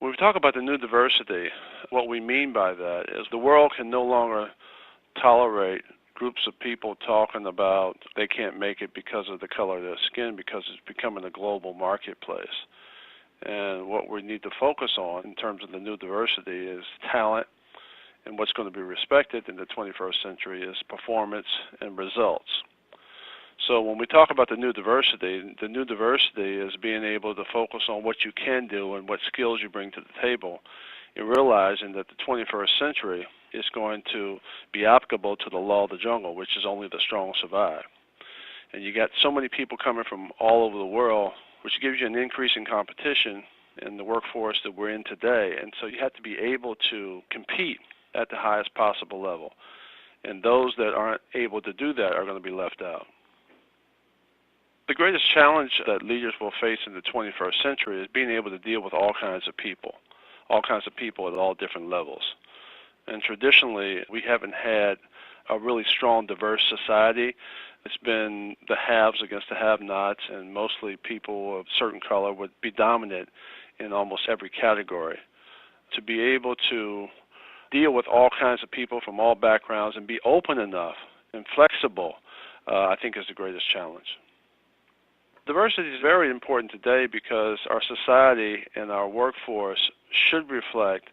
When we talk about the new diversity, what we mean by that is the world can no longer tolerate groups of people talking about they can't make it because of the color of their skin, because it's becoming a global marketplace. And what we need to focus on in terms of the new diversity is talent, and what's going to be respected in the 21st century is performance and results. So when we talk about the new diversity is being able to focus on what you can do and what skills you bring to the table, and realizing that the 21st century is going to be applicable to the law of the jungle, which is only the strong survive. And you got so many people coming from all over the world, which gives you an increase in competition in the workforce that we're in today. And so you have to be able to compete at the highest possible level. And those that aren't able to do that are going to be left out. The greatest challenge that leaders will face in the 21st century is being able to deal with all kinds of people at all different levels. And traditionally, we haven't had a really strong, diverse society. It's been the haves against the have-nots, and mostly people of certain color would be dominant in almost every category. To be able to deal with all kinds of people from all backgrounds and be open enough and flexible, I think is the greatest challenge. Diversity is very important today because our society and our workforce should reflect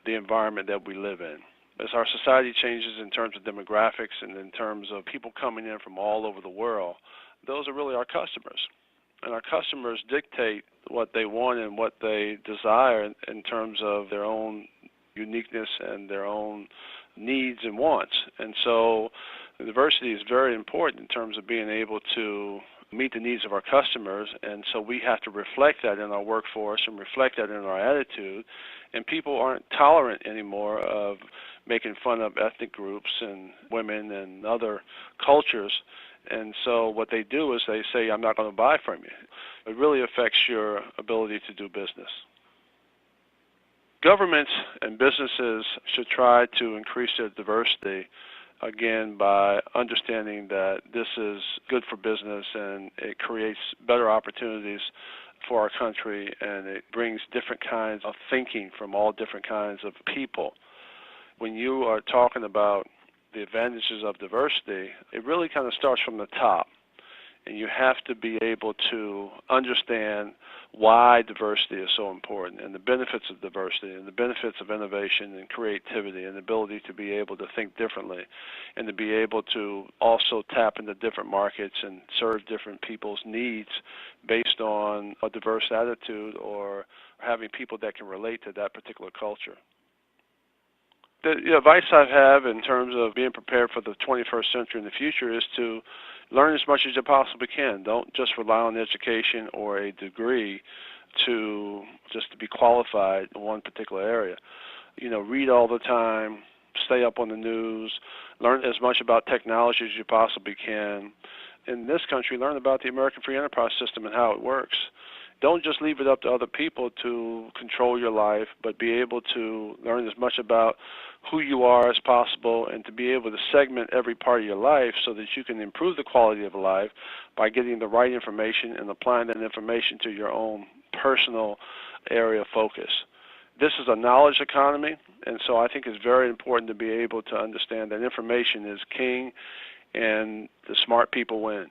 the environment that we live in. As our society changes in terms of demographics and in terms of people coming in from all over the world, those are really our customers. And our customers dictate what they want and what they desire in terms of their own uniqueness and their own needs and wants. And so the diversity is very important in terms of being able to meet the needs of our customers, and so we have to reflect that in our workforce and reflect that in our attitude. And people aren't tolerant anymore of making fun of ethnic groups and women and other cultures. And so what they do is they say, I'm not going to buy from you. It really affects your ability to do business. Governments and businesses should try to increase their diversity, again, by understanding that this is good for business and it creates better opportunities for our country, and it brings different kinds of thinking from all different kinds of people. When you are talking about the advantages of diversity, it really kind of starts from the top. And you have to be able to understand why diversity is so important, and the benefits of diversity, and the benefits of innovation and creativity, and the ability to be able to think differently, and to be able to also tap into different markets and serve different people's needs based on a diverse attitude or having people that can relate to that particular culture. The advice I have in terms of being prepared for the 21st century in the future is to learn as much as you possibly can. Don't just rely on education or a degree to be qualified in one particular area. Read all the time, stay up on the news, learn as much about technology as you possibly can. In this country, learn about the American free enterprise system and how it works. Don't just leave it up to other people to control your life, but be able to learn as much about who you are as possible, and to be able to segment every part of your life so that you can improve the quality of life by getting the right information and applying that information to your own personal area of focus. This is a knowledge economy, and so I think it's very important to be able to understand that information is king and the smart people win.